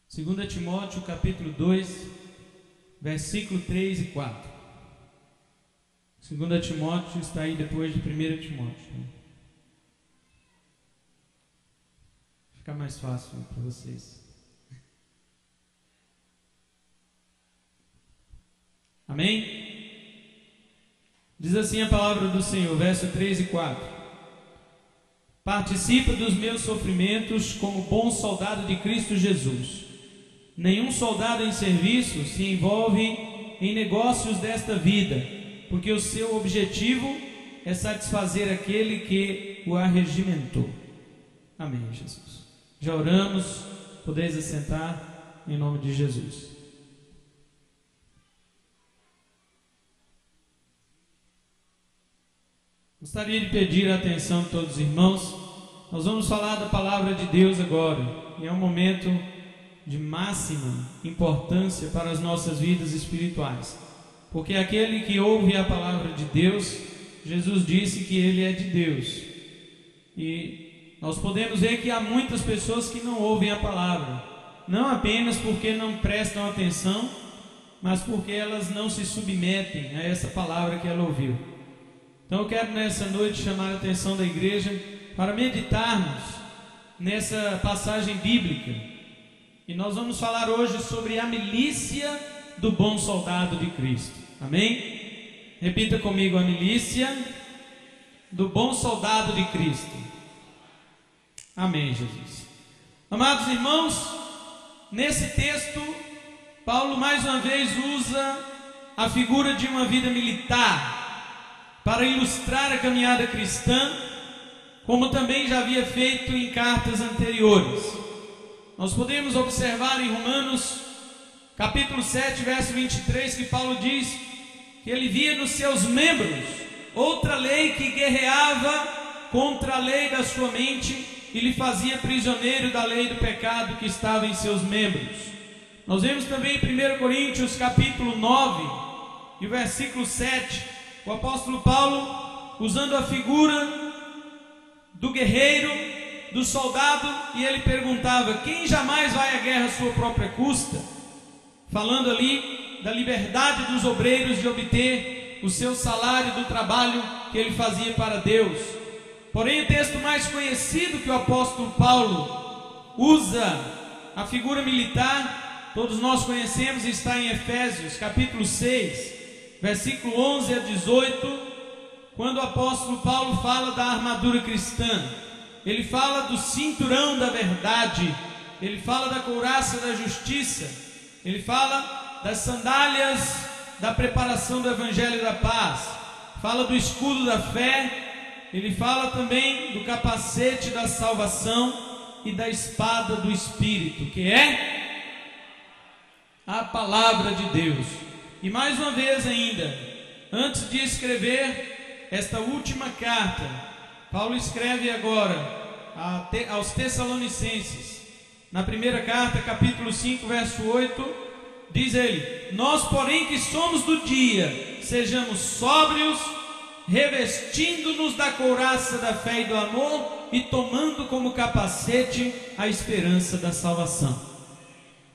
2 Timóteo capítulo 2, versículo 3 e 4. 2 Timóteo está aí depois de 1 Timóteo. Fica mais fácil para vocês. Amém? Diz assim a palavra do Senhor, verso 3 e 4. Participa dos meus sofrimentos como bom soldado de Cristo Jesus. Nenhum soldado em serviço se envolve em negócios desta vida, porque o seu objetivo é satisfazer aquele que o arregimentou. Amém, Jesus. Já oramos, podeis assentar em nome de Jesus. Gostaria de pedir a atenção de todos os irmãos. Nós vamos falar da palavra de Deus agora, e é um momento de máxima importância para as nossas vidas espirituais, porque aquele que ouve a palavra de Deus, Jesus disse que ele é de Deus, e nós podemos ver que há muitas pessoas que não ouvem a palavra, não apenas porque não prestam atenção, mas porque elas não se submetem a essa palavra que ela ouviu. Então eu quero nessa noite chamar a atenção da igreja para meditarmos nessa passagem bíblica. E nós vamos falar hoje sobre a milícia do bom soldado de Cristo. Amém? Repita comigo: a milícia do bom soldado de Cristo. Amém, Jesus. Amados irmãos, nesse texto, Paulo mais uma vez usa a figura de uma vida militar para ilustrar a caminhada cristã, como também já havia feito em cartas anteriores. Nós podemos observar em Romanos capítulo 7, verso 23, que Paulo diz que ele via nos seus membros outra lei que guerreava contra a lei da sua mente e lhe fazia prisioneiro da lei do pecado que estava em seus membros. Nós vemos também em 1 Coríntios capítulo 9 e versículo 7, o apóstolo Paulo usando a figura do guerreiro, do soldado, e ele perguntava: quem jamais vai à guerra à sua própria custa? Falando ali da liberdade dos obreiros de obter o seu salário do trabalho que ele fazia para Deus. Porém, o texto mais conhecido que o apóstolo Paulo usa a figura militar, todos nós conhecemos, está em Efésios capítulo 6, versículo 11 a 18, quando o apóstolo Paulo fala da armadura cristã. Ele fala do cinturão da verdade, ele fala da couraça da justiça, ele fala das sandálias da preparação do evangelho da paz, fala do escudo da fé, ele fala também do capacete da salvação e da espada do Espírito, que é a palavra de Deus. E mais uma vez ainda, antes de escrever esta última carta, Paulo escreve agora aos Tessalonicenses, na primeira carta, capítulo 5, verso 8, diz ele: nós, porém, que somos do dia, sejamos sóbrios, revestindo-nos da couraça da fé e do amor, e tomando como capacete a esperança da salvação.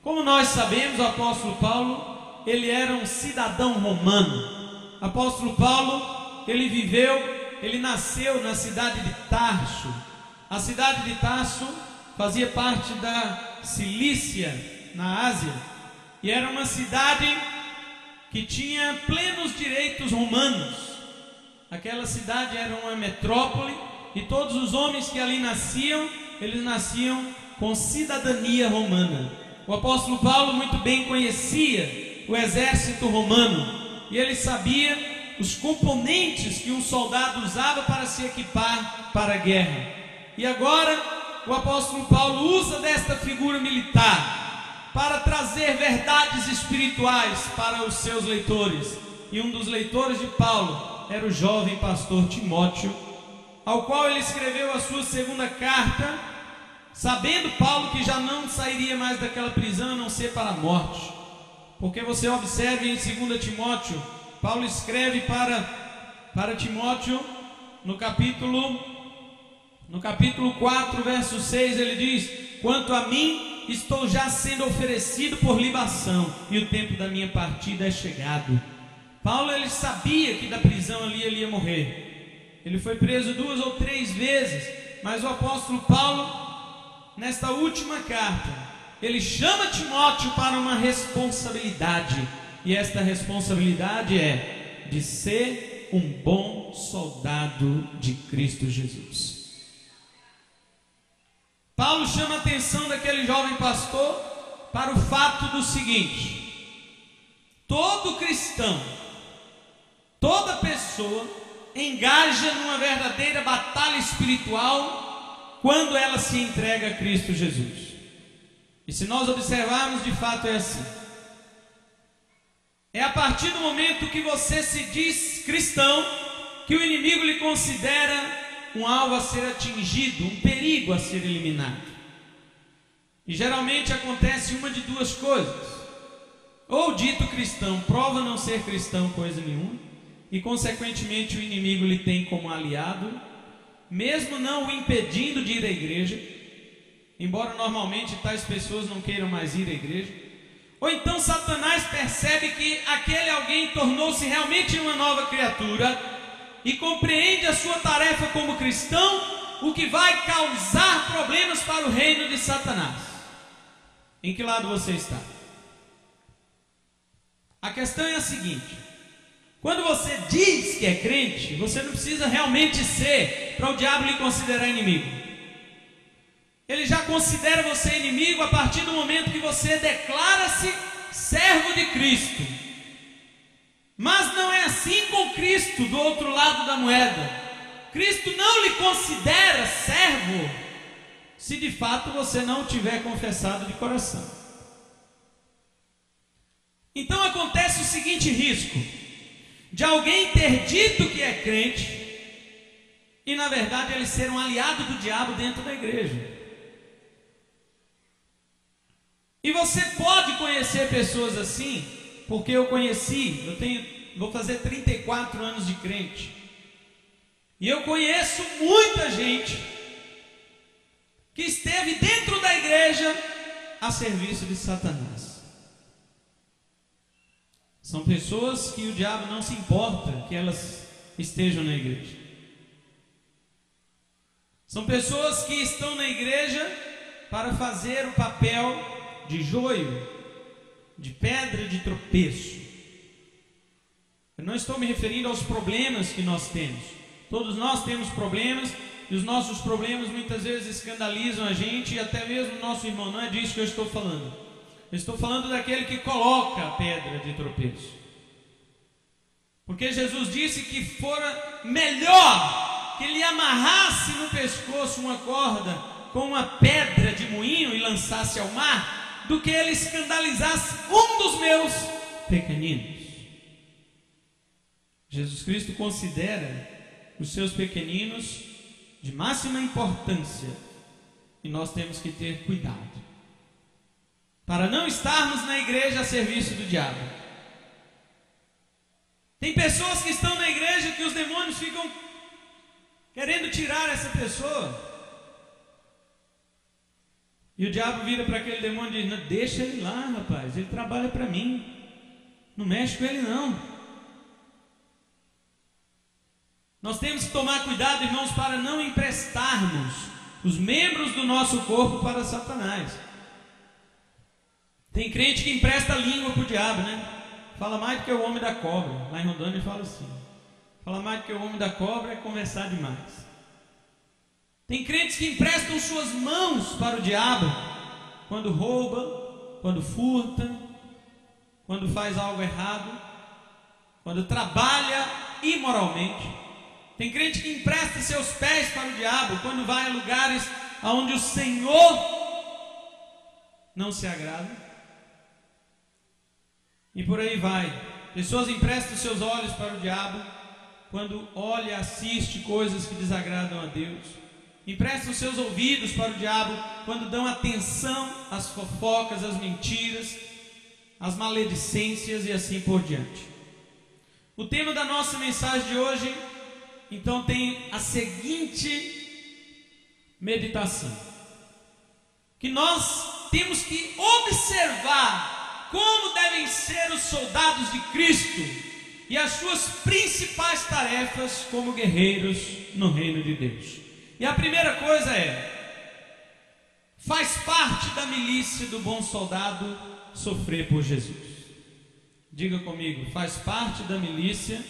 Como nós sabemos, o apóstolo Paulo, ele era um cidadão romano. O apóstolo Paulo, ele nasceu na cidade de Tarso. A cidade de Tarso fazia parte da Cilícia, na Ásia, e era uma cidade que tinha plenos direitos romanos. Aquela cidade era uma metrópole, e todos os homens que ali nasciam, eles nasciam com cidadania romana. O apóstolo Paulo muito bem conhecia o exército romano, e ele sabia os componentes que um soldado usava para se equipar para a guerra. E agora o apóstolo Paulo usa desta figura militar para trazer verdades espirituais para os seus leitores. E um dos leitores de Paulo era o jovem pastor Timóteo, ao qual ele escreveu a sua segunda carta, sabendo Paulo que já não sairia mais daquela prisão a não ser para a morte. Porque você observe em 2 Timóteo, Paulo escreve para Timóteo no capítulo 4, verso 6, ele diz: quanto a mim, estou já sendo oferecido por libação, e o tempo da minha partida é chegado. Paulo, ele sabia que da prisão ali ele ia morrer. Ele foi preso 2 ou 3 vezes, mas o apóstolo Paulo, nesta última carta, ele chama Timóteo para uma responsabilidade, e esta responsabilidade é de ser um bom soldado de Cristo Jesus. Paulo chama a atenção daquele jovem pastor para o fato do seguinte: todo cristão, toda pessoa engaja numa verdadeira batalha espiritual quando ela se entrega a Cristo Jesus. E se nós observarmos, de fato é assim. É a partir do momento que você se diz cristão que o inimigo lhe considera um alvo a ser atingido, um perigo a ser eliminado. E geralmente acontece uma de 2 coisas: ou o dito cristão prova não ser cristão coisa nenhuma, e consequentemente o inimigo lhe tem como aliado, mesmo não o impedindo de ir à igreja, embora normalmente tais pessoas não queiram mais ir à igreja. Ou então Satanás percebe que aquele alguém tornou-se realmente uma nova criatura e compreende a sua tarefa como cristão, o que vai causar problemas para o reino de Satanás. Em que lado você está? A questão é a seguinte: quando você diz que é crente, você não precisa realmente ser para o diabo lhe considerar inimigo. Ele já considera você inimigo a partir do momento que você declara-se servo de Cristo. Mas não é assim com Cristo do outro lado da moeda. Cristo não lhe considera servo se de fato você não tiver confessado de coração. Então acontece o seguinte risco: de alguém ter dito que é crente e na verdade ele ser um aliado do diabo dentro da igreja. E você pode conhecer pessoas assim, porque eu conheci, vou fazer 34 anos de crente, e eu conheço muita gente que esteve dentro da igreja a serviço de Satanás. São pessoas que o diabo não se importa que elas estejam na igreja. São pessoas que estão na igreja para fazer o papel de joio, de pedra de tropeço. Eu não estou me referindo aos problemas que nós temos. Todos nós temos problemas, e os nossos problemas muitas vezes escandalizam a gente e até mesmo o nosso irmão. Não é disso que eu estou falando. Eu estou falando daquele que coloca a pedra de tropeço. Porque Jesus disse que fora melhor que ele amarrasse no pescoço uma corda com uma pedra de moinho e lançasse ao mar, do que ele escandalizasse um dos meus pequeninos. Jesus Cristo considera os seus pequeninos de máxima importância, e nós temos que ter cuidado para não estarmos na igreja a serviço do diabo. Tem pessoas que estão na igreja que os demônios ficam querendo tirar essa pessoa, e o diabo vira para aquele demônio e diz: não, deixa ele lá, rapaz, ele trabalha para mim, não mexe com ele não. Nós temos que tomar cuidado, irmãos, para não emprestarmos os membros do nosso corpo para Satanás. Tem crente que empresta a língua para o diabo, né? Fala mais do que o homem da cobra. Lá em Rondônia fala assim: fala mais do que o homem da cobra é conversar demais. Tem crentes que emprestam suas mãos para o diabo quando rouba, quando furta, quando faz algo errado, quando trabalha imoralmente. Tem crente que empresta seus pés para o diabo quando vai a lugares onde o Senhor não se agrada. E por aí vai. Pessoas emprestam seus olhos para o diabo quando olha, assiste coisas que desagradam a Deus. Emprestam seus ouvidos para o diabo quando dão atenção às fofocas, às mentiras, às maledicências e assim por diante. O tema da nossa mensagem de hoje, então, tem a seguinte meditação: que nós temos que observar como devem ser os soldados de Cristo e as suas principais tarefas como guerreiros no reino de Deus. E a primeira coisa faz parte da milícia do bom soldado sofrer por Jesus. Diga comigo, faz parte da milícia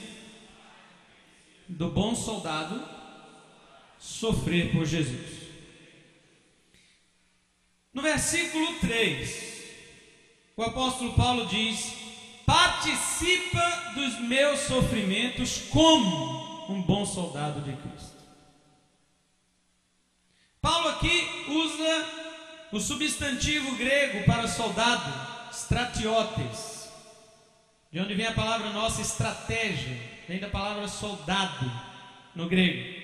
do bom soldado sofrer por Jesus. No versículo 3, o apóstolo Paulo diz: participa dos meus sofrimentos como um bom soldado de Cristo. Paulo aqui usa o substantivo grego para soldado, stratiotes, de onde vem a palavra nossa estratégia, vem da palavra soldado no grego.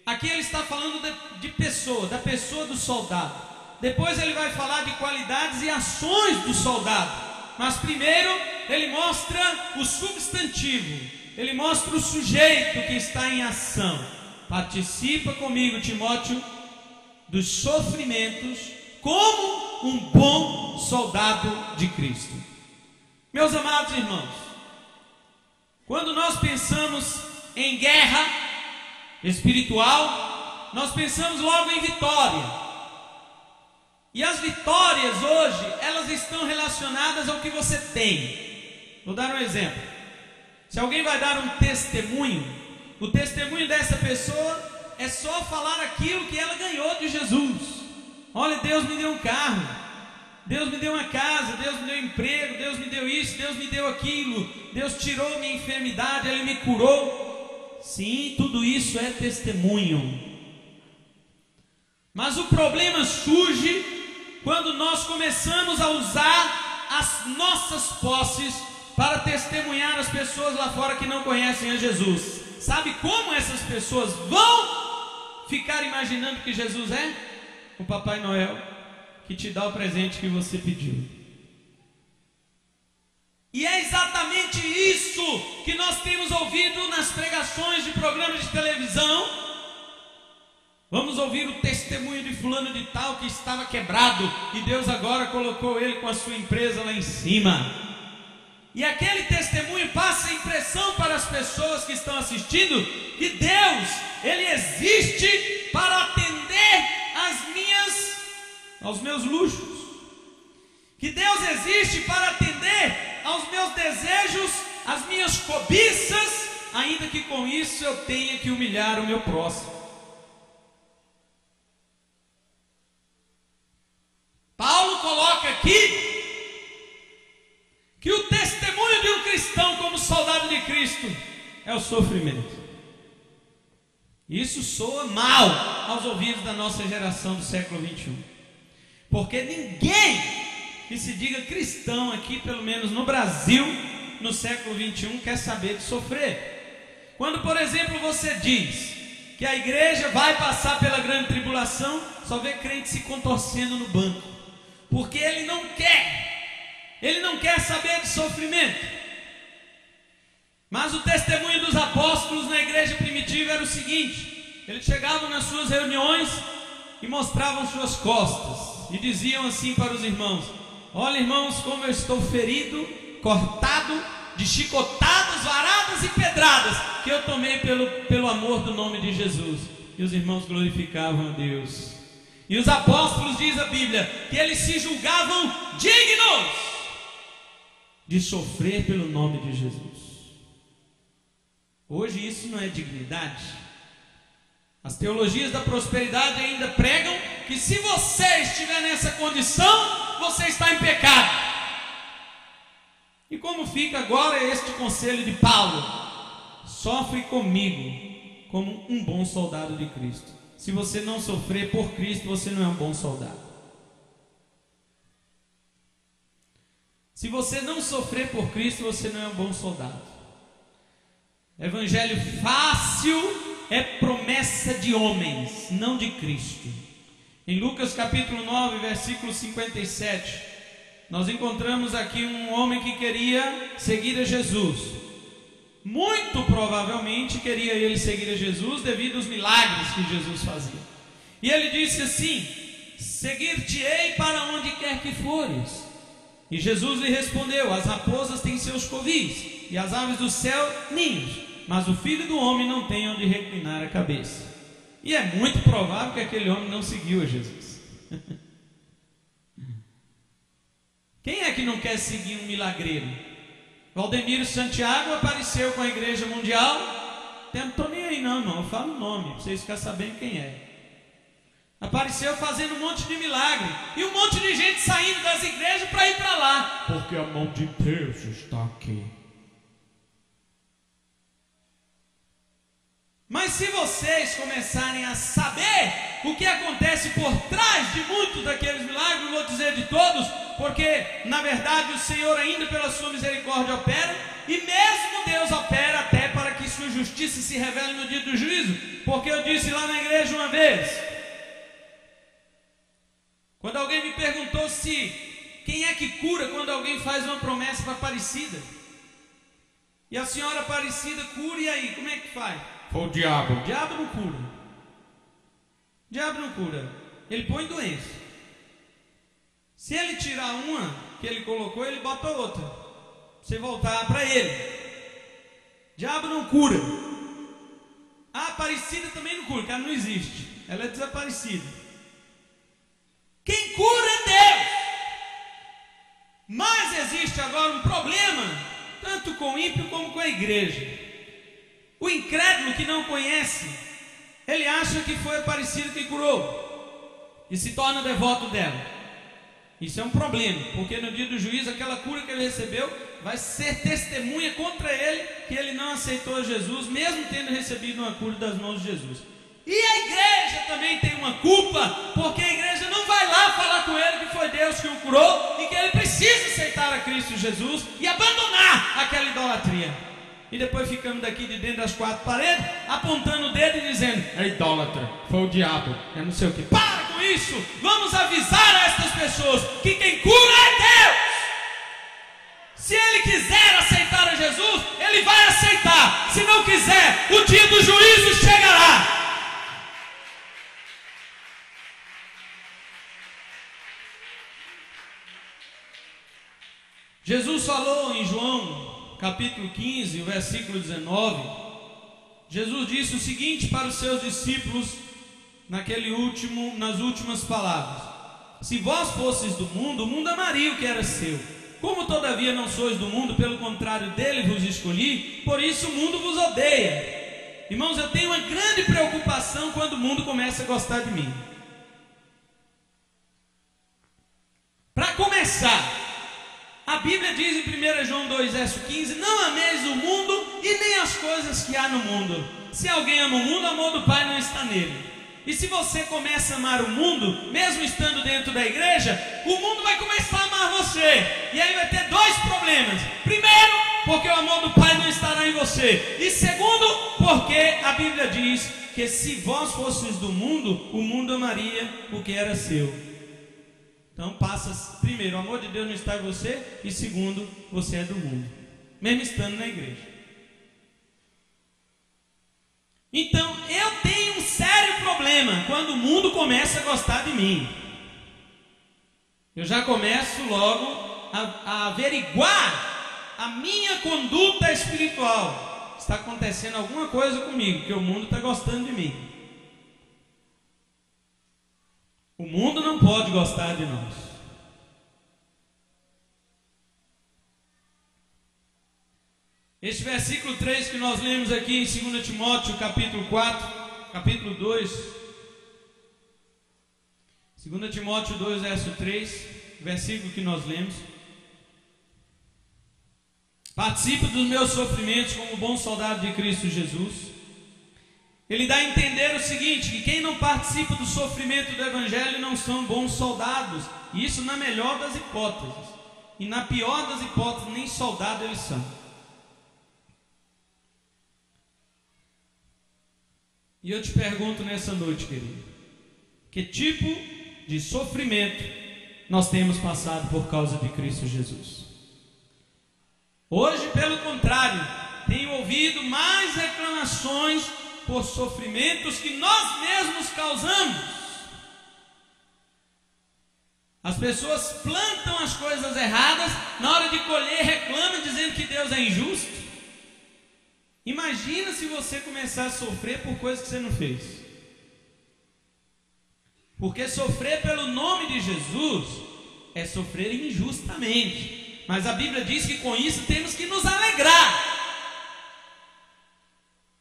Aqui ele está falando de pessoa, da pessoa do soldado. Depois ele vai falar de qualidades e ações do soldado, mas primeiro ele mostra o substantivo, ele mostra o sujeito que está em ação. Participa comigo, Timóteo, dos sofrimentos como um bom soldado de Cristo. Meus amados irmãos, quando nós pensamos em guerra espiritual, nós pensamos logo em vitória. E as vitórias hoje, elas estão relacionadas ao que você tem. Vou dar um exemplo. Se alguém vai dar um testemunho, o testemunho dessa pessoa é só falar aquilo que ela ganhou de Jesus. Olha, Deus me deu um carro, Deus me deu uma casa, Deus me deu emprego, Deus me deu isso, Deus me deu aquilo, Deus tirou minha enfermidade, Ele me curou. Sim, tudo isso é testemunho. Mas o problema surge quando nós começamos a usar as nossas posses para testemunhar as pessoas lá fora que não conhecem a Jesus. Sabe como essas pessoas vão ficar imaginando que Jesus é? O Papai Noel que te dá o presente que você pediu. E é exatamente isso que nós temos ouvido nas pregações de programas de televisão. Vamos ouvir o testemunho de fulano de tal que estava quebrado e Deus agora colocou ele com a sua empresa lá em cima. E aquele testemunho passa a impressão para as pessoas que estão assistindo que Deus, Ele existe para atender aos meus luxos. Que Deus existe para atender aos meus desejos, às minhas cobiças, ainda que com isso eu tenha que humilhar o meu próximo. Paulo coloca aqui que o testemunho de um cristão como soldado de Cristo é o sofrimento. Isso soa mal aos ouvidos da nossa geração do século 21, porque ninguém que se diga cristão aqui, pelo menos no Brasil, no século 21, quer saber de sofrer. Quando, por exemplo, você diz que a igreja vai passar pela grande tribulação, só vê crente se contorcendo no banco, porque ele não quer saber de sofrimento. Mas o testemunho dos apóstolos na igreja primitiva era o seguinte: eles chegavam nas suas reuniões e mostravam suas costas, e diziam assim para os irmãos: olha, irmãos, como eu estou ferido, cortado, de chicotadas, varadas e pedradas, que eu tomei pelo amor do nome de Jesus. E os irmãos glorificavam a Deus. E os apóstolos, diz a Bíblia, que eles se julgavam dignos de sofrer pelo nome de Jesus. Hoje isso não é dignidade. As teologias da prosperidade ainda pregam que se você estiver nessa condição, você está em pecado. E como fica agora este conselho de Paulo? Sofre comigo como um bom soldado de Cristo. Se você não sofrer por Cristo, você não é um bom soldado. Se você não sofrer por Cristo, você não é um bom soldado. Evangelho fácil é promessa de homens, não de Cristo. Em Lucas capítulo 9, versículo 57, nós encontramos aqui um homem que queria seguir a Jesus. Muito provavelmente queria ele seguir a Jesus devido aos milagres que Jesus fazia. E ele disse assim: seguir-te-ei para onde quer que fores. E Jesus lhe respondeu: as raposas têm seus covis, e as aves do céu ninhos, mas o Filho do Homem não tem onde reclinar a cabeça. E é muito provável que aquele homem não seguiu a Jesus. Quem é que não quer seguir um milagreiro? Valdemiro Santiago apareceu com a Igreja Mundial. Não estou nem aí não, irmão, eu falo o nome, para vocês ficarem sabendo quem é. Apareceu fazendo um monte de milagre, e um monte de gente saindo das igrejas para ir para lá, porque a mão de Deus está aqui. Mas se vocês começarem a saber o que acontece por trás de muitos daqueles milagres, não vou dizer de todos, porque na verdade o Senhor ainda pela sua misericórdia opera, e mesmo Deus opera até para que sua justiça se revele no dia do juízo, porque eu disse lá na igreja uma vez, quando alguém me perguntou quem é que cura quando alguém faz uma promessa para Aparecida, e a senhora Aparecida cura, e aí, como é que faz? Foi o diabo. O diabo não cura. O diabo não cura. Ele põe doença. Se ele tirar uma que ele colocou, ele bota outra. Você voltar para ele. O diabo não cura. A Aparecida também não cura, porque ela não existe. Ela é desaparecida. Quem cura é Deus. Mas existe agora um problema, tanto com o ímpio como com a igreja. O incrédulo que não conhece, ele acha que foi Aparecida que curou e se torna devoto dela. Isso é um problema, porque no dia do juízo aquela cura que ele recebeu vai ser testemunha contra ele que ele não aceitou Jesus, mesmo tendo recebido uma cura das mãos de Jesus. E a igreja também tem uma culpa, porque a igreja não vai lá falar com ele que foi Deus que o curou e que ele precisa aceitar a Cristo Jesus e abandonar aquela idolatria. E depois ficamos daqui de dentro das quatro paredes, apontando o dedo e dizendo: é idólatra, foi o diabo, é não sei o que. Para com isso, vamos avisar a estas pessoas que quem cura é Deus. Se ele quiser aceitar a Jesus, ele vai aceitar. Se não quiser, o dia do juízo chegará. Jesus falou em João capítulo 15, o versículo 19, Jesus disse o seguinte para os seus discípulos nas últimas palavras: se vós fosseis do mundo, o mundo amaria o que era seu. Como todavia não sois do mundo, pelo contrário dele vos escolhi, por isso o mundo vos odeia. Irmãos, eu tenho uma grande preocupação quando o mundo começa a gostar de mim. Para começar, a Bíblia diz em 1 João 2, verso 15: não ameis o mundo e nem as coisas que há no mundo. Se alguém ama o mundo, o amor do Pai não está nele. E se você começa a amar o mundo, mesmo estando dentro da igreja, o mundo vai começar a amar você. E aí vai ter dois problemas. Primeiro, porque o amor do Pai não estará em você. E segundo, porque a Bíblia diz que se vós fosseis do mundo, o mundo amaria o que era seu. Então passa, primeiro, o amor de Deus não está em você, e segundo, você é do mundo, mesmo estando na igreja. Então eu tenho um sério problema quando o mundo começa a gostar de mim. Eu já começo logo a averiguar a minha conduta espiritual. Está acontecendo alguma coisa comigo, que o mundo está gostando de mim. O mundo não pode gostar de nós. Este versículo 3 que nós lemos aqui em 2 Timóteo, capítulo 4, capítulo 2. 2 Timóteo 2, verso 3, versículo que nós lemos. Participe dos meus sofrimentos como bom soldado de Cristo Jesus. Ele dá a entender o seguinte, que quem não participa do sofrimento do Evangelho não são bons soldados. E isso na melhor das hipóteses. E na pior das hipóteses, nem soldado eles são. E eu te pergunto nessa noite, querido, que tipo de sofrimento nós temos passado por causa de Cristo Jesus? Hoje, pelo contrário, tenho ouvido mais reclamações por sofrimentos que nós mesmos causamos. As pessoas plantam as coisas erradas, na hora de colher reclamam dizendo que Deus é injusto. Imagina se você começar a sofrer por coisas que você não fez. Porque sofrer pelo nome de Jesus é sofrer injustamente. Mas a Bíblia diz que com isso temos que nos alegrar.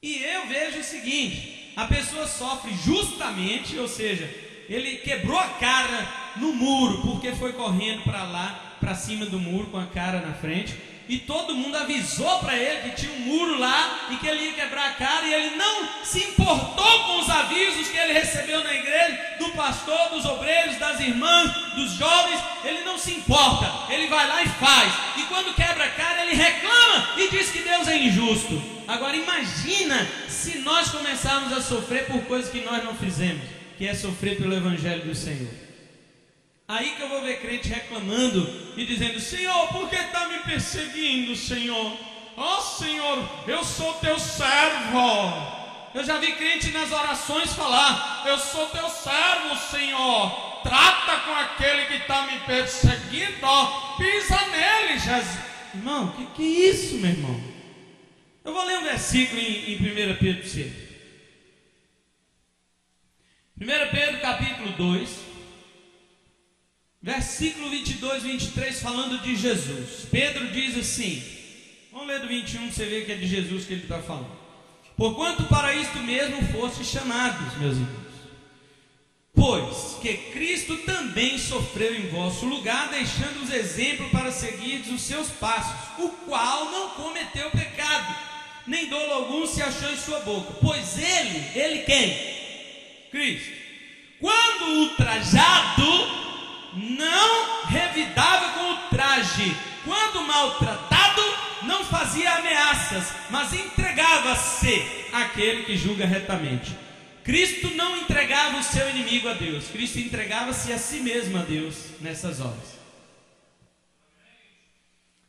E eu vejo o seguinte: a pessoa sofre justamente, ou seja, ele quebrou a cara no muro, porque foi correndo para lá, para cima do muro com a cara na frente, e todo mundo avisou para ele que tinha um muro lá e que ele ia quebrar a cara, e ele não se importou com os avisos que ele recebeu na igreja, do pastor, dos obreiros, das irmãs, dos jovens. Ele não se importa, ele vai lá e faz, e quando quebra a cara ele reclama e diz que Deus é injusto. Agora imagina se nós começarmos a sofrer por coisas que nós não fizemos, que é sofrer pelo evangelho do Senhor. Aí que eu vou ver crente reclamando e dizendo: Senhor, por que está me perseguindo, Senhor? Ó Senhor, eu sou teu servo. Eu já vi crente nas orações falar: eu sou teu servo, Senhor. Trata com aquele que está me perseguindo, ó. Pisa nele, Jesus. Irmão, que é isso, meu irmão? Eu vou ler um versículo em 1 Pedro para você. 1 Pedro capítulo 2, versículo 22 e 23, falando de Jesus. Pedro diz assim, vamos ler do 21 para você ver que é de Jesus que ele está falando. Porquanto para isto mesmo fostes chamados, meus irmãos, pois que Cristo também sofreu em vosso lugar, deixando-os exemplo para seguirdes os seus passos, o qual não cometeu pecado, nem dolo algum se achou em sua boca. Pois ele quem? Cristo, quando ultrajado, não revidava com o traje, quando maltratado, não fazia ameaças, mas entregava-se àquele que julga retamente. Cristo não entregava o seu inimigo a Deus, Cristo entregava-se a si mesmo a Deus nessas horas.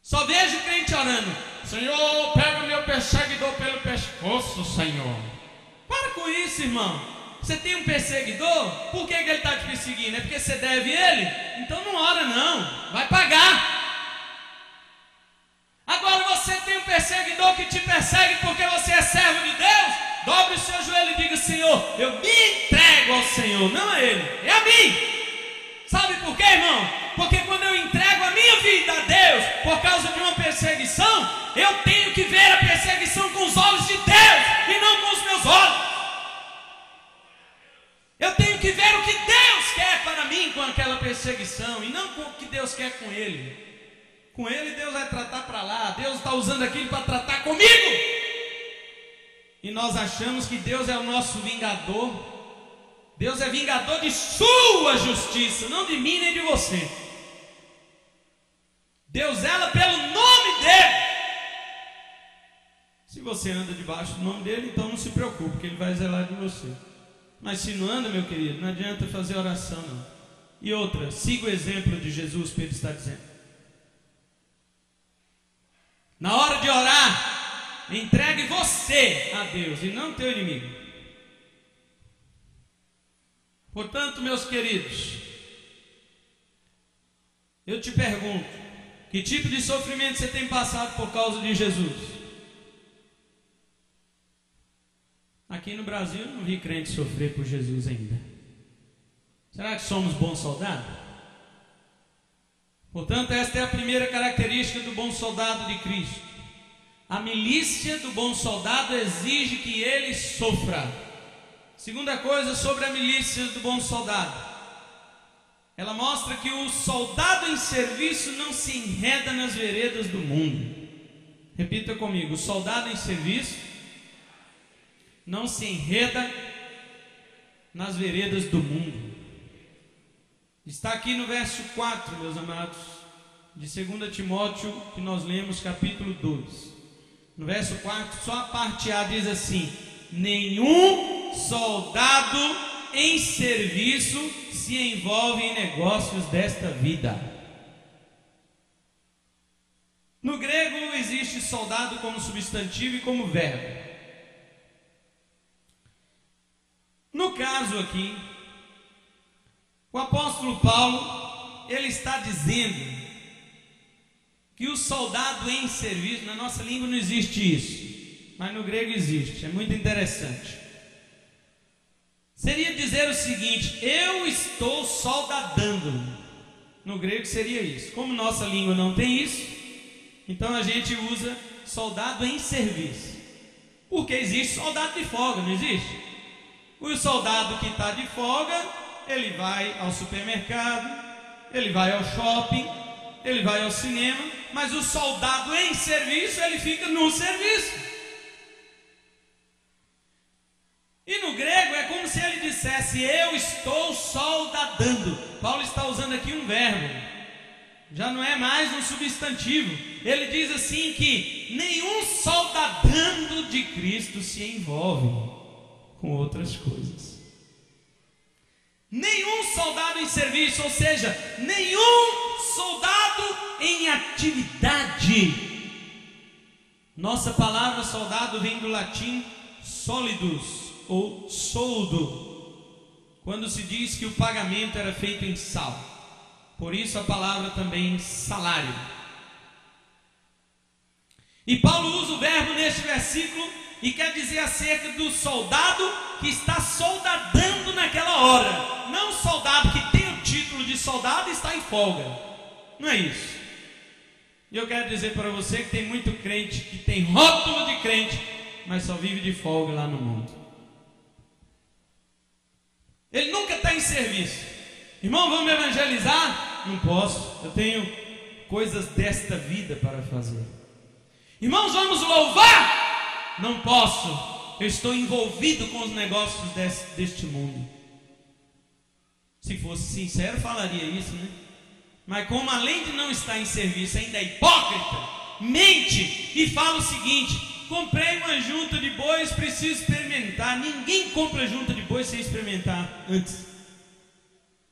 Só vejo crente orando: Senhor, pega o meu perseguidor pelo pescoço, Senhor. Para com isso, irmão. Você tem um perseguidor, por que ele está te perseguindo? É porque você deve ele? Então não ora não, vai pagar. Agora você tem um perseguidor que te persegue porque você é servo de Deus, dobre o seu joelho e diga: Senhor, eu me entrego ao Senhor, não a ele, é a mim. Sabe por quê, irmão? Porque quando eu entrego a minha vida a Deus por causa de uma perseguição, eu tenho que ver a perseguição com os olhos de Deus e não com os meus olhos. Eu tenho que ver o que Deus quer para mim com aquela perseguição, e não com o que Deus quer com ele. Com ele Deus vai tratar para lá, Deus está usando aquilo para tratar comigo. E nós achamos que Deus é o nosso vingador. Deus é vingador de sua justiça, não de mim nem de você. Deus zela pelo nome dele. Se você anda debaixo do nome dele, então não se preocupe, porque ele vai zelar de você. Mas se não anda, meu querido, não adianta fazer oração não. E outra, siga o exemplo de Jesus, Pedro está dizendo. Na hora de orar, entregue você a Deus e não teu inimigo. Portanto, meus queridos, eu te pergunto: que tipo de sofrimento você tem passado por causa de Jesus? Aqui no Brasil eu não vi crente sofrer por Jesus ainda. Será que somos bons soldados? Portanto, esta é a primeira característica do bom soldado de Cristo. A milícia do bom soldado exige que ele sofra. Segunda coisa sobre a milícia do bom soldado: ela mostra que o soldado em serviço não se enreda nas veredas do mundo. Repita comigo: o soldado em serviço não se enreda nas veredas do mundo. Está aqui no verso 4, meus amados, de 2 Timóteo, que nós lemos, capítulo 2. No verso 4, só a parte A diz assim: nenhum soldado em serviço se envolve em negócios desta vida. No grego existe soldado como substantivo e como verbo. No caso aqui, o apóstolo Paulo ele está dizendo que o soldado em serviço, na nossa língua não existe isso, mas no grego existe, é muito interessante. Seria dizer o seguinte: eu estou soldadando. No grego seria isso. Como nossa língua não tem isso, então a gente usa soldado em serviço. Porque existe soldado de folga, não existe? O soldado que está de folga, ele vai ao supermercado, ele vai ao shopping, ele vai ao cinema, mas o soldado em serviço, ele fica no serviço. E no grego é como se ele dissesse: eu estou soldadando. Paulo está usando aqui um verbo, já não é mais um substantivo. Ele diz assim que nenhum soldadando de Cristo se envolve com outras coisas. Nenhum soldado em serviço, ou seja, nenhum soldado em atividade. Nossa palavra soldado vem do latim solidus, ou soldo, quando se diz que o pagamento era feito em sal. Por isso a palavra também salário. E Paulo usa o verbo neste versículo e quer dizer acerca do soldado que está soldadando naquela hora. Não o soldado que tem o título de soldado e está em folga. Não é isso. E eu quero dizer para você que tem muito crente que tem rótulo de crente, mas só vive de folga lá no mundo. Ele nunca está em serviço. Irmão, vamos evangelizar? Não posso, eu tenho coisas desta vida para fazer. Irmãos, vamos louvar? Não posso, eu estou envolvido com os negócios deste mundo. Se fosse sincero, falaria isso, né? Mas como além de não estar em serviço, ainda é hipócrita, mente e fala o seguinte: comprei uma junta de bois, preciso experimentar. Ninguém compra junta de bois sem experimentar antes.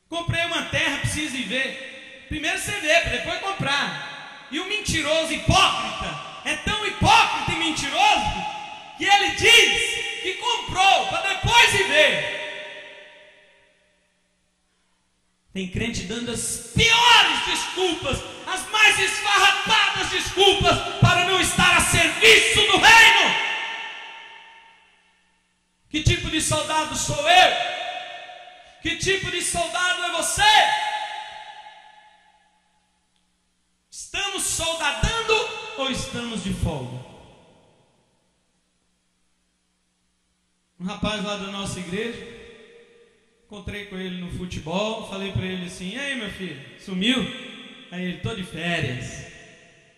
Comprei uma terra, preciso ir ver. Primeiro você vê, para depois comprar. E o mentiroso hipócrita é tão hipócrita e mentiroso que ele diz que comprou para depois ir ver. Tem crente dando as piores desculpas, as mais esfarrapadas desculpas para não estar a serviço do reino. Que tipo de soldado sou eu? Que tipo de soldado é você? Estamos soldadando ou estamos de folga? Um rapaz lá da nossa igreja, encontrei com ele no futebol, falei para ele assim: e aí, meu filho, sumiu? Aí ele: tô de férias.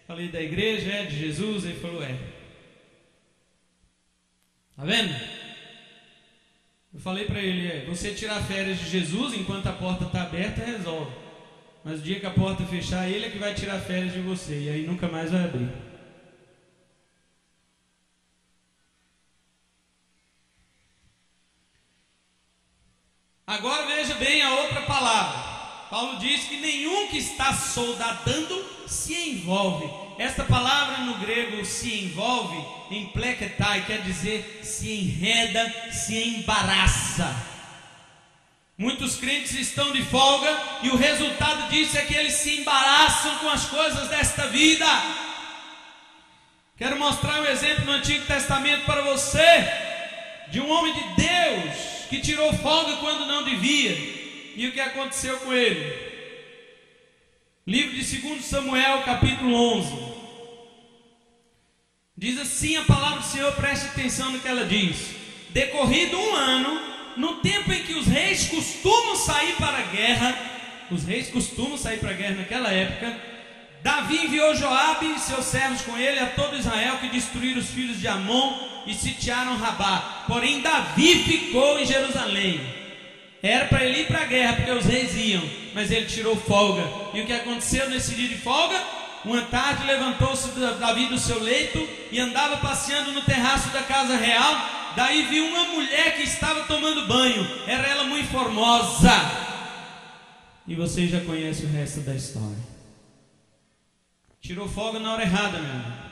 Falei: da igreja, é de Jesus? Ele falou: é. Tá vendo? Eu falei para ele: você tirar férias de Jesus enquanto a porta está aberta resolve, mas o dia que a porta fechar, ele é que vai tirar férias de você, e aí nunca mais vai abrir. Agora veja bem a outra palavra. Paulo diz que nenhum que está soldadando se envolve. Esta palavra no grego, se envolve, em pleketai, quer dizer se enreda, se embaraça. Muitos crentes estão de folga e o resultado disso é que eles se embaraçam com as coisas desta vida. Quero mostrar um exemplo no Antigo Testamento para você, de um homem de Deus que tirou folga quando não devia. E o que aconteceu com ele? Livro de 2 Samuel, capítulo 11. Diz assim a palavra do Senhor, preste atenção no que ela diz: decorrido um ano, no tempo em que os reis costumam sair para a guerra, naquela época, Davi enviou Joabe e seus servos com ele a todo Israel, que destruíram os filhos de Amon e sitiaram Rabá. Porém Davi ficou em Jerusalém. Era para ele ir para a guerra, porque os reis iam, mas ele tirou folga. E o que aconteceu nesse dia de folga? Uma tarde levantou-se Davi do seu leito e andava passeando no terraço da casa real. Daí viu uma mulher que estava tomando banho. Era ela muito formosa. E você já conhece o resto da história. Tirou folga na hora errada, meu irmão.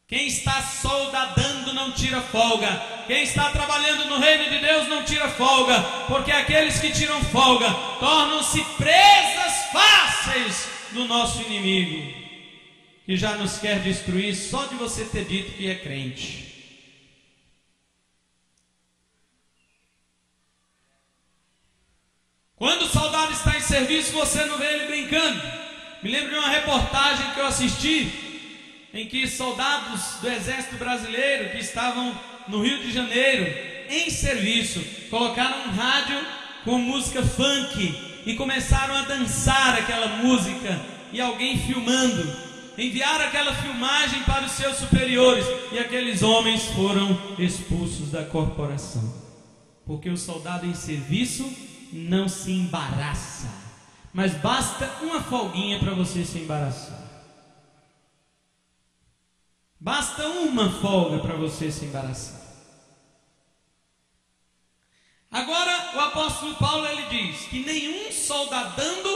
Quem está soldadando não tira folga. Quem está trabalhando no reino de Deus não tira folga, porque aqueles que tiram folga tornam-se presas fáceis do nosso inimigo, que já nos quer destruir só de você ter dito que é crente. Quando o soldado está em serviço, você não vê ele brincando. Me lembro de uma reportagem que eu assisti, em que soldados do exército brasileiro que estavam no Rio de Janeiro em serviço, colocaram um rádio com música funk e começaram a dançar aquela música, e alguém filmando, enviaram aquela filmagem para os seus superiores, e aqueles homens foram expulsos da corporação, porque o soldado em serviço não se embaraça, mas basta uma folguinha para você se embaraçar. Basta uma folga para você se embaraçar. Agora o apóstolo Paulo, ele diz que nenhum soldadando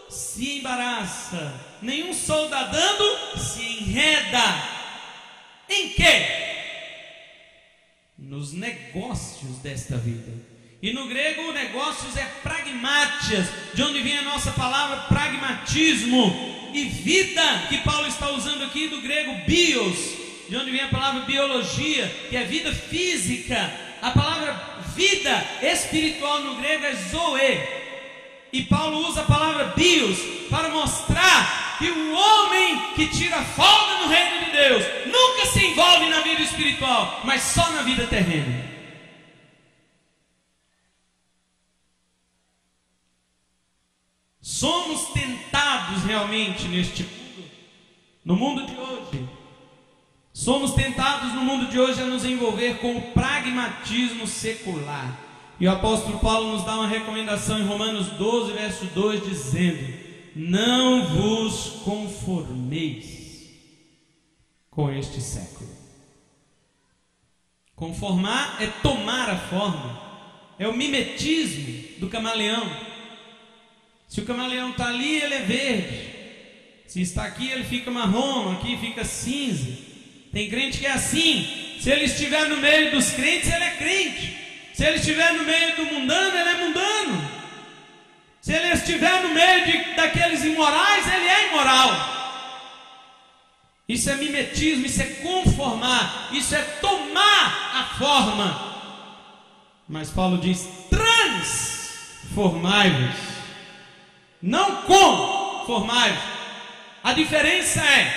se embaraça, nenhum soldadando se enreda. Em quê? Nos negócios desta vida. E no grego, negócios é pragmatias, de onde vem a nossa palavra pragmatismo. E vida, que Paulo está usando aqui, do grego bios, de onde vem a palavra biologia, que é vida física. A palavra vida espiritual no grego é zoe. E Paulo usa a palavra bios para mostrar que o homem que tira folga no reino de Deus nunca se envolve na vida espiritual, mas só na vida terrena. Somos tentados realmente neste mundo, no mundo de hoje. Somos tentados no mundo de hoje a nos envolver com o pragmatismo secular. E o apóstolo Paulo nos dá uma recomendação em Romanos 12, verso 2, dizendo: não vos conformeis com este século. Conformar é tomar a forma, é o mimetismo do camaleão. Se o camaleão está ali, ele é verde. Se está aqui, ele fica marrom, aqui fica cinza. Tem crente que é assim. Se ele estiver no meio dos crentes, ele é crente. Se ele estiver no meio do mundano, ele é mundano. Se ele estiver no meio daqueles imorais, ele é imoral. Isso é mimetismo, isso é conformar, isso é tomar a forma. Mas Paulo diz: transformai-vos, não conformai-vos. A diferença é: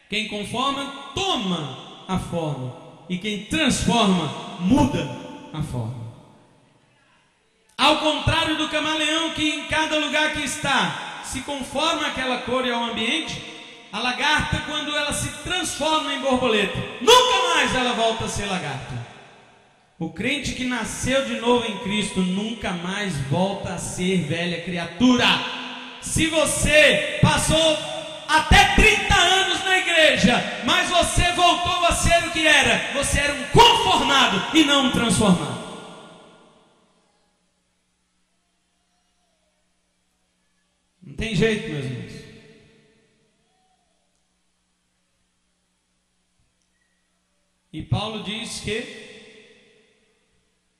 quem conforma toma a forma, e quem transforma muda a forma. Ao contrário do camaleão, que em cada lugar que está se conforma àquela cor e ao ambiente, a lagarta, quando ela se transforma em borboleta, nunca mais ela volta a ser lagarta. O crente que nasceu de novo em Cristo nunca mais volta a ser velha criatura. Se você passou até 30 anos na igreja, mas você voltou a ser o que era, você era um conformado e não um transformado. Não tem jeito, meus irmãos. E Paulo diz que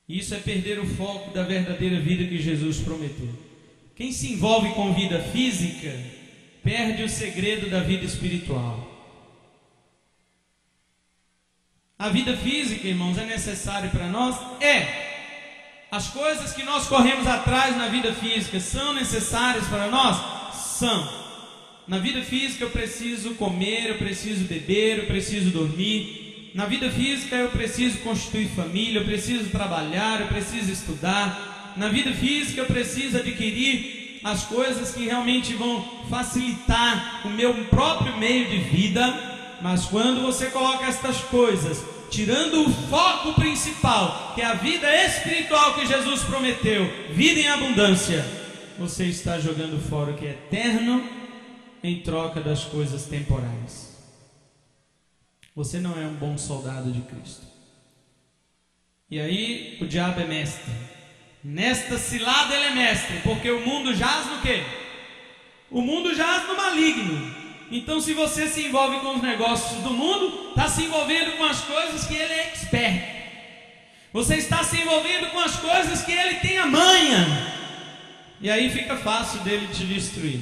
isso é perder o foco da verdadeira vida que Jesus prometeu. Quem se envolve com vida física perde o segredo da vida espiritual. A vida física, irmãos, é necessária para nós? É. As coisas que nós corremos atrás na vida física são necessárias para nós? São. Na vida física eu preciso comer, eu preciso beber, eu preciso dormir. Na vida física eu preciso constituir família, eu preciso trabalhar, eu preciso estudar. Na vida física eu preciso adquirir as coisas que realmente vão facilitar o meu próprio meio de vida. Mas quando você coloca estas coisas, tirando o foco principal, que é a vida espiritual que Jesus prometeu, vida em abundância, você está jogando fora o que é eterno em troca das coisas temporais. Você não é um bom soldado de Cristo. E aí o diabo é mestre. Nesta cilada ele é mestre, porque o mundo jaz no quê? O mundo jaz no maligno. Então, se você se envolve com os negócios do mundo, está se envolvendo com as coisas que ele é expert. Você está se envolvendo com as coisas que ele tem a manha. E aí fica fácil dele te destruir.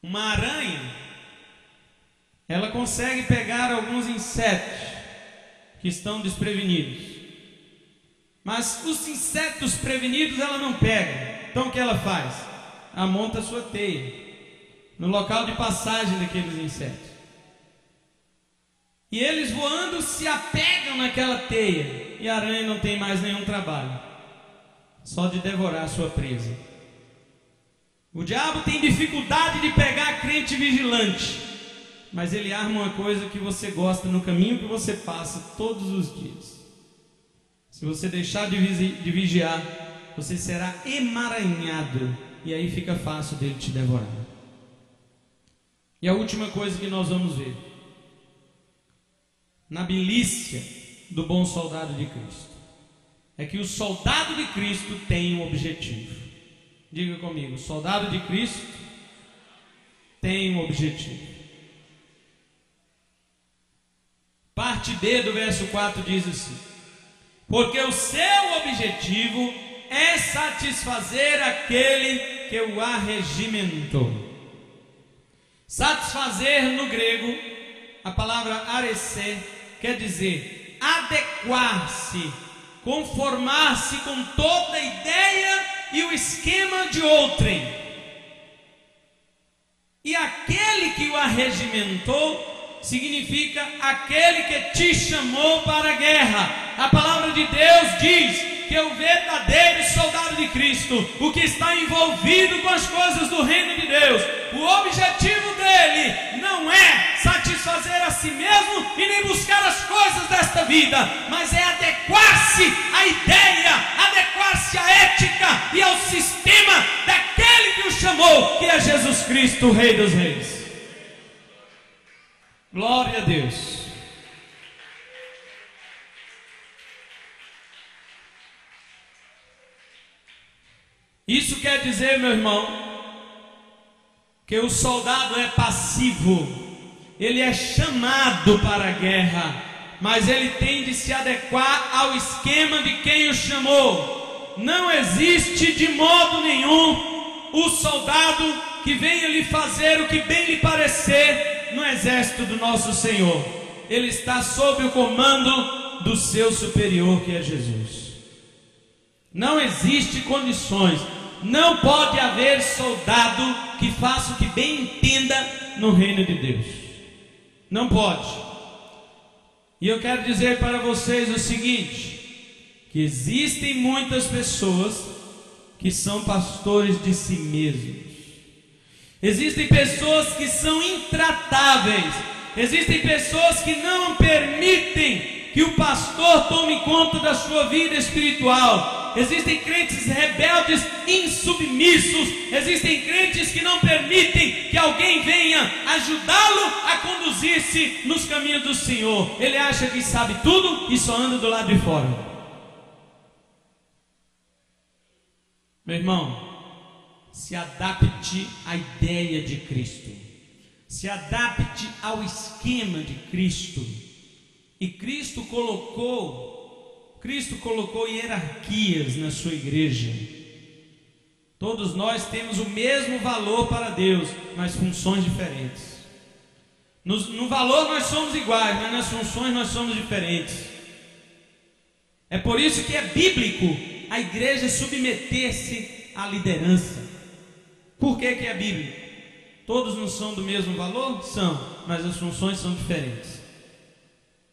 Uma aranha, ela consegue pegar alguns insetos que estão desprevenidos. Mas os insetos prevenidos ela não pega. Então o que ela faz? Ela monta a sua teia no local de passagem daqueles insetos. E eles voando se apegam naquela teia. E a aranha não tem mais nenhum trabalho, só de devorar a sua presa. O diabo tem dificuldade de pegar crente vigilante, mas ele arma uma coisa que você gosta no caminho que você passa todos os dias. Se você deixar de vigiar, você será emaranhado, e aí fica fácil dele te devorar. E a última coisa que nós vamos ver, na milícia do bom soldado de Cristo, é que o soldado de Cristo tem um objetivo. Diga comigo, o soldado de Cristo tem um objetivo. Parte B do verso 4 diz assim: porque o seu objetivo é satisfazer aquele que o arregimentou. Satisfazer no grego, a palavra arecer, quer dizer adequar-se, conformar-se com toda a ideia e o esquema de outrem. E aquele que o arregimentou significa aquele que te chamou para a guerra. A palavra de Deus diz que o verdadeiro soldado de Cristo, o que está envolvido com as coisas do reino de Deus, o objetivo dele não é satisfazer a si mesmo e nem buscar as coisas desta vida, mas é adequar-se à ideia, adequar-se à ética e ao sistema daquele que o chamou, que é Jesus Cristo, o Rei dos Reis. Glória a Deus. Isso quer dizer, meu irmão, que o soldado é passivo, ele é chamado para a guerra, mas ele tem de se adequar ao esquema de quem o chamou. Não existe de modo nenhum o soldado que venha lhe fazer o que bem lhe parecer no exército do nosso Senhor. Ele está sob o comando do seu superior, que é Jesus. Não existe condições, não pode haver soldado que faça o que bem entenda no reino de Deus. Não pode. E eu quero dizer para vocês o seguinte, que existem muitas pessoas que são pastores de si mesmos. Existem pessoas que são intratáveis. Existem pessoas que não permitem que o pastor tome conta da sua vida espiritual. Existem crentes rebeldes, insubmissos. Existem crentes que não permitem que alguém venha ajudá-lo a conduzir-se nos caminhos do Senhor. Ele acha que sabe tudo e só anda do lado de fora. Meu irmão, se adapte à ideia de Cristo, se adapte ao esquema de Cristo. E Cristo colocou hierarquias na sua igreja. Todos nós temos o mesmo valor para Deus, mas funções diferentes. No valor nós somos iguais, mas nas funções nós somos diferentes. É por isso que é bíblico a igreja submeter-se à liderança. Por que é bíblico? Todos não são do mesmo valor? São, mas as funções são diferentes.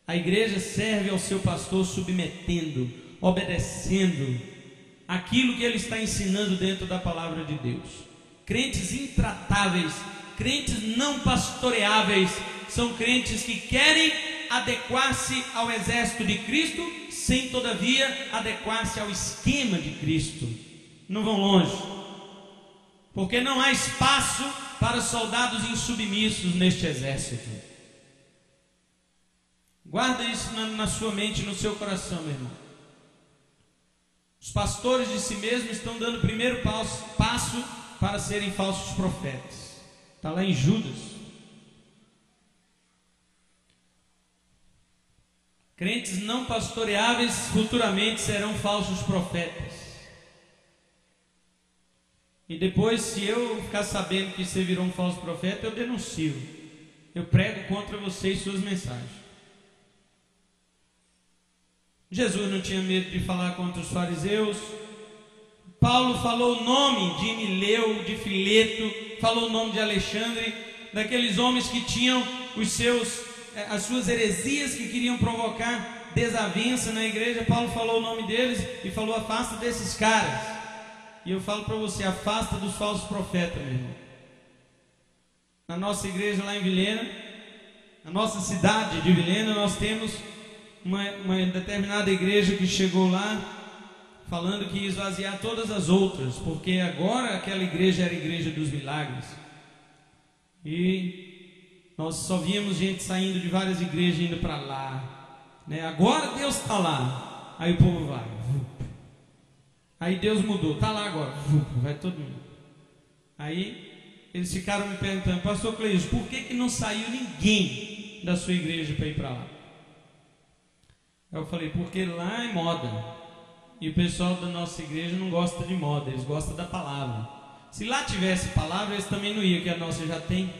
A igreja serve ao seu pastor submetendo, obedecendo aquilo que ele está ensinando dentro da palavra de Deus. Crentes intratáveis, crentes não pastoreáveis, são crentes que querem adequar-se ao exército de Cristo, sem todavia adequar-se ao esquema de Cristo. Não vão longe, porque não há espaço para soldados insubmissos neste exército. Guarda isso na sua mente e no seu coração, meu irmão. Os pastores de si mesmos estão dando o primeiro passo para serem falsos profetas. Está lá em Judas. Crentes não pastoreáveis futuramente serão falsos profetas. E depois, se eu ficar sabendo que você virou um falso profeta, eu denuncio. Eu prego contra você e suas mensagens. Jesus não tinha medo de falar contra os fariseus. Paulo falou o nome de Mileu, de Fileto, falou o nome de Alexandre, daqueles homens que tinham as suas heresias, que queriam provocar desavença na igreja. Paulo falou o nome deles e falou: afasta desses caras. E eu falo para você, afasta dos falsos profetas, meu irmão. Na nossa igreja lá em Vilhena, na nossa cidade de Vilhena, nós temos uma determinada igreja que chegou lá falando que ia esvaziar todas as outras, porque agora aquela igreja era a igreja dos milagres. E nós só víamos gente saindo de várias igrejas indo para lá, né? Agora Deus está lá. Aí o povo vai. Aí Deus mudou, está lá agora. Vai todo mundo. Aí eles ficaram me perguntando: pastor Cleison, por que não saiu ninguém da sua igreja para ir para lá? Eu falei: porque lá é moda. E o pessoal da nossa igreja não gosta de moda, eles gostam da palavra. Se lá tivesse palavra, eles também não iam, que a nossa já tem.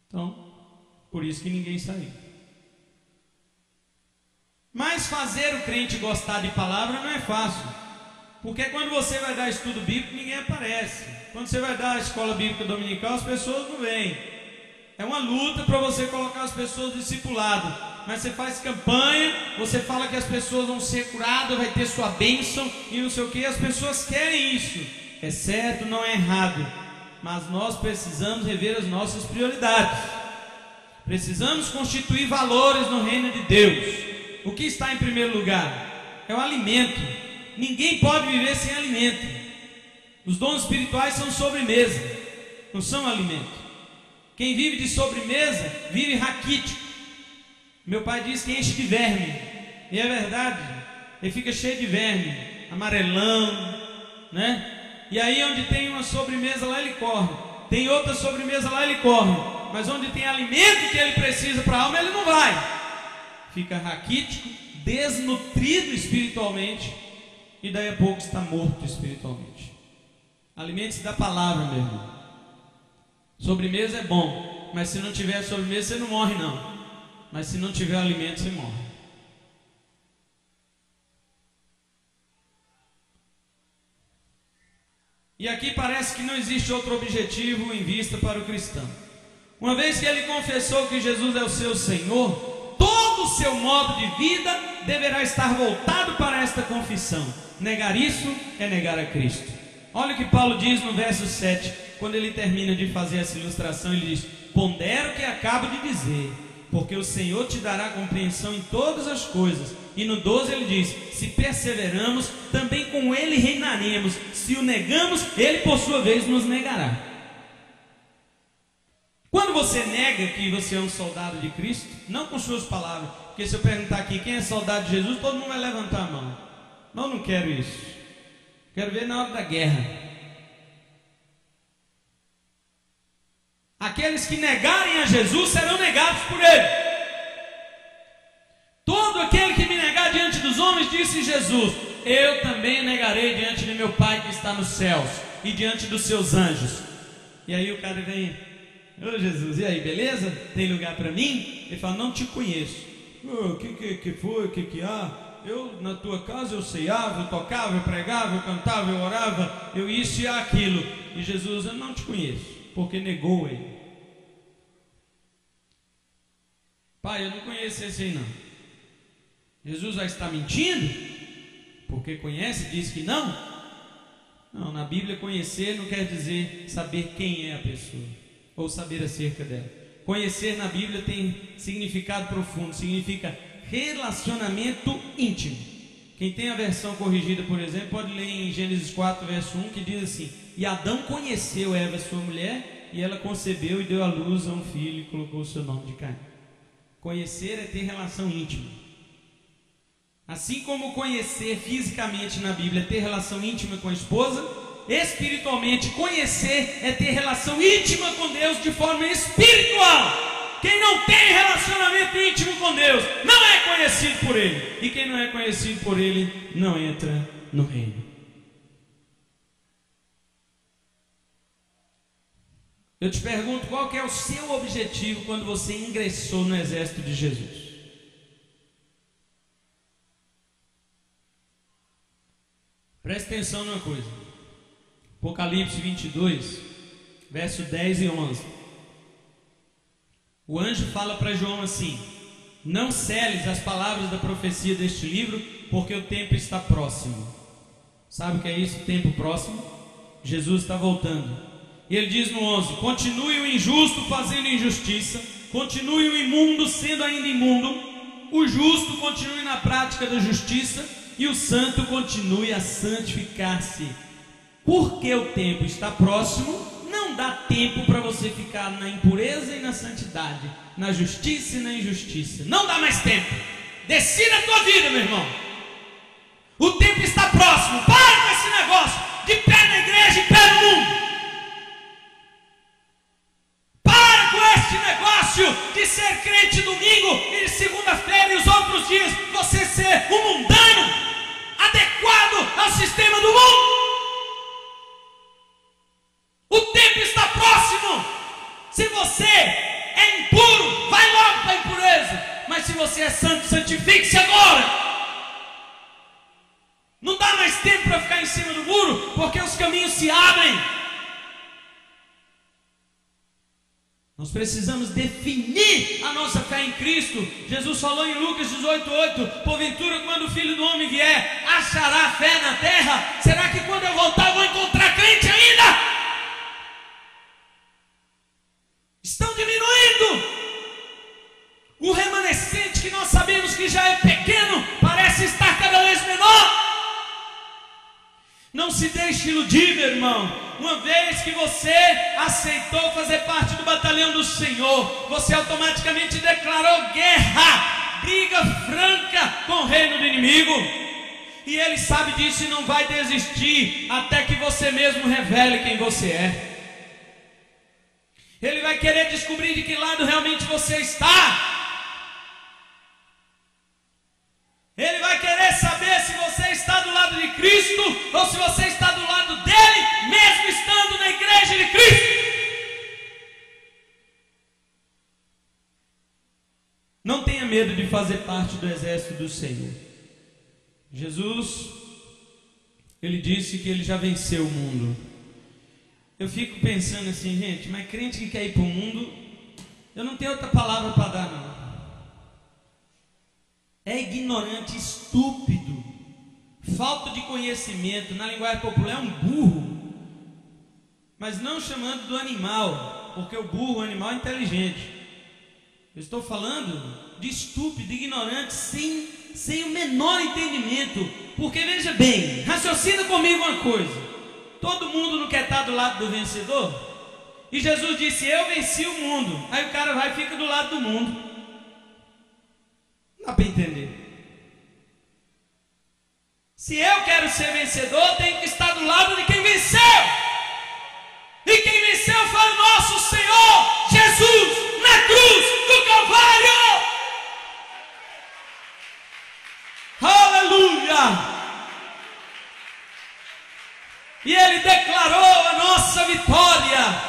Então, por isso que ninguém saiu. Mas fazer o crente gostar de palavra não é fácil. Porque quando você vai dar estudo bíblico, ninguém aparece. Quando você vai dar a escola bíblica dominical, as pessoas não vêm. É uma luta para você colocar as pessoas discipulado. Mas você faz campanha, você fala que as pessoas vão ser curadas, vai ter sua bênção e não sei o que. As pessoas querem isso. É certo, não é errado. Mas nós precisamos rever as nossas prioridades. Precisamos constituir valores no reino de Deus. O que está em primeiro lugar? É o alimento. Ninguém pode viver sem alimento. Os dons espirituais são sobremesa, não são alimento. Quem vive de sobremesa, vive raquítico. Meu pai diz que enche de verme. E é verdade. Ele fica cheio de verme, amarelão, né? E aí onde tem uma sobremesa lá ele corre. Tem outra sobremesa lá ele corre. Mas onde tem alimento que ele precisa para a alma, ele não vai. Fica raquítico, desnutrido espiritualmente, e daí a pouco está morto espiritualmente. Alimente-se da palavra, meu irmão. Sobremesa é bom, mas se não tiver sobremesa, você não morre não. Mas se não tiver alimento, você morre. E aqui parece que não existe outro objetivo em vista para o cristão. Uma vez que ele confessou que Jesus é o seu Senhor, todo o seu modo de vida deverá estar voltado para esta confissão. Negar isso é negar a Cristo. Olha o que Paulo diz no verso 7, quando ele termina de fazer essa ilustração. Ele diz: pondera o que acabo de dizer, porque o Senhor te dará compreensão em todas as coisas. E no 12 ele diz: se perseveramos, também com ele reinaremos. Se o negamos, ele por sua vez nos negará. Quando você nega que você é um soldado de Cristo, não com suas palavras, porque se eu perguntar aqui quem é soldado de Jesus, todo mundo vai levantar a mão. Não, não quero isso. Quero ver na hora da guerra. Aqueles que negarem a Jesus serão negados por ele. Todo aquele que me negar diante dos homens, disse Jesus, eu também negarei diante de meu Pai que está nos céus e diante dos seus anjos. E aí o cara vem: ô Jesus, e aí, beleza? Tem lugar para mim? Ele fala: não te conheço. O que foi? O que há? Eu na tua casa eu ceiava, eu tocava, eu pregava, eu cantava, eu orava, eu isso e aquilo. E Jesus: eu não te conheço, porque negou ele. Pai, eu não conheço esse aí não. Jesus já está mentindo? Porque conhece e diz que não? Não, na Bíblia conhecer não quer dizer saber quem é a pessoa ou saber acerca dela. Conhecer na Bíblia tem significado profundo, significa relacionamento íntimo. Quem tem a versão corrigida, por exemplo, pode ler em Gênesis 4, verso 1, que diz assim: e Adão conheceu Eva, sua mulher, e ela concebeu e deu à luz a um filho e colocou o seu nome de Caim. Conhecer é ter relação íntima. Assim como conhecer fisicamente na Bíblia é ter relação íntima com a esposa, espiritualmente. Conhecer é ter relação íntima com Deus de forma espiritual. Quem não tem relacionamento íntimo com Deus não é conhecido por Ele. E quem não é conhecido por Ele não entra no reino. Eu te pergunto, qual que é o seu objetivo quando você ingressou no exército de Jesus? Preste atenção numa coisa. Apocalipse 22, verso 10 e 11. O anjo fala para João assim: não seles as palavras da profecia deste livro, porque o tempo está próximo. Sabe o que é isso, tempo próximo? Jesus está voltando. E ele diz no 11: continue o injusto fazendo injustiça, continue o imundo sendo ainda imundo, o justo continue na prática da justiça, e o santo continue a santificar-se. Porque o tempo está próximo, não dá tempo para você ficar na impureza e na santidade, na justiça e na injustiça. Não dá mais tempo. Decida a tua vida, meu irmão. O tempo está próximo. Para com esse negócio de pé na igreja e pé no mundo. Para com esse negócio de ser crente domingo e de segunda-feira e os outros dias você ser um mundano adequado ao sistema do mundo. O tempo está próximo. Se você é impuro, vai logo para a impureza. Mas se você é santo, santifique-se agora. Não dá mais tempo para ficar em cima do muro, porque os caminhos se abrem. Nós precisamos definir a nossa fé em Cristo. Jesus falou em Lucas 18:8: porventura, quando o Filho do Homem vier, achará fé na terra? Será que quando eu voltar eu vou encontrar crente ainda? Estão diminuindo. O remanescente, que nós sabemos que já é pequeno, parece estar cada vez menor. Não se deixe iludir, meu irmão. Uma vez que você aceitou fazer parte do batalhão do Senhor, você automaticamente declarou guerra, briga franca com o reino do inimigo. E ele sabe disso e não vai desistir até que você mesmo revele quem você é. Ele vai querer descobrir de que lado realmente você está. Ele vai querer saber se você está do lado de Cristo ou se você está do lado dele, mesmo estando na igreja de Cristo. Não tenha medo de fazer parte do exército do Senhor. Jesus, ele disse que ele já venceu o mundo. Eu fico pensando assim, gente, mas crente que quer ir para o mundo, eu não tenho outra palavra para dar, não. É ignorante, estúpido, falta de conhecimento. Na linguagem popular é um burro, mas não chamando do animal, porque o burro, o animal é inteligente. Eu estou falando de estúpido, ignorante, sem o menor entendimento. Porque veja bem, raciocina comigo uma coisa: todo mundo não quer estar do lado do vencedor? E Jesus disse: eu venci o mundo. Aí o cara vai e fica do lado do mundo. Não dá para entender. Se eu quero ser vencedor, eu tenho que estar do lado de quem venceu. E quem venceu foi o nosso Senhor Jesus na cruz do Calvário. Aleluia! E Ele declarou a nossa vitória.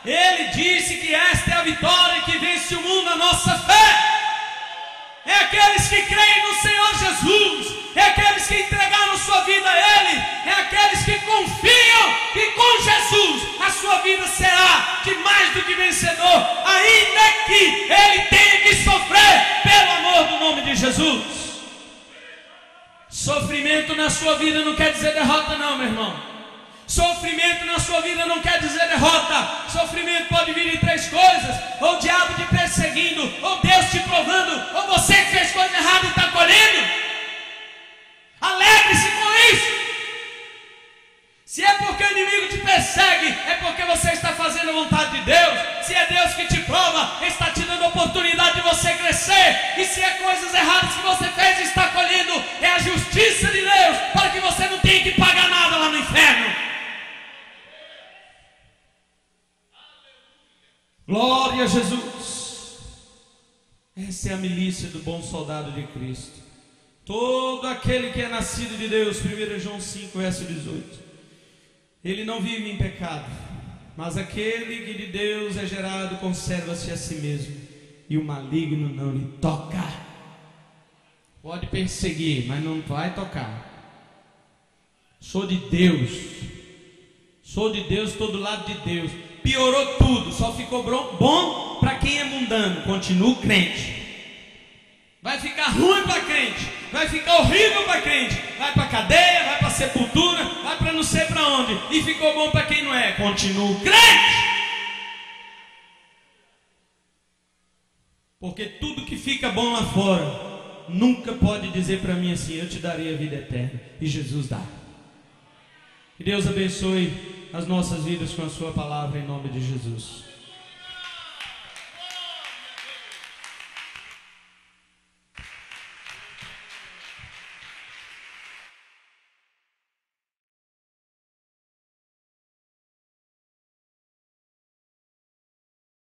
Ele disse que esta é a vitória que vence o mundo, a nossa fé. É aqueles que creem no Senhor Jesus, é aqueles que entregaram sua vida a Ele, é aqueles que confiam que com Jesus a sua vida será de mais do que vencedor, ainda que Ele tenha que sofrer pelo amor do nome de Jesus. Sofrimento na sua vida não quer dizer derrota, não, meu irmão. Sofrimento na sua vida não quer dizer derrota. Sofrimento pode vir em três coisas: ou o diabo te perseguindo, ou Deus te provando, ou você que fez coisa errada e está colhendo. Alegre-se com isso. Se é porque o inimigo te persegue, é porque você está fazendo a vontade de Deus. Se é Deus que te prova, está te dando a oportunidade de você crescer. E se é coisas erradas que você fez e está colhendo, é a justiça de Deus, para que você não tenha que pagar nada lá no inferno. a Jesus. Essa é a milícia do bom soldado de Cristo. Todo aquele que é nascido de Deus, 1 João 5, verso 18, ele não vive em pecado, mas aquele que de Deus é gerado conserva-se a si mesmo, e o maligno não lhe toca. Pode perseguir, mas não vai tocar. Sou de Deus, estou do lado de Deus. Piorou tudo, só ficou bom para quem é mundano. Continua crente. Vai ficar ruim para crente, vai ficar horrível para crente, vai para cadeia, vai para sepultura, vai para não sei para onde, e ficou bom para quem não é. Continua crente. Porque tudo que fica bom lá fora nunca pode dizer para mim assim: eu te darei a vida eterna. E Jesus dá. Que Deus abençoe as nossas vidas com a sua palavra, em nome de Jesus.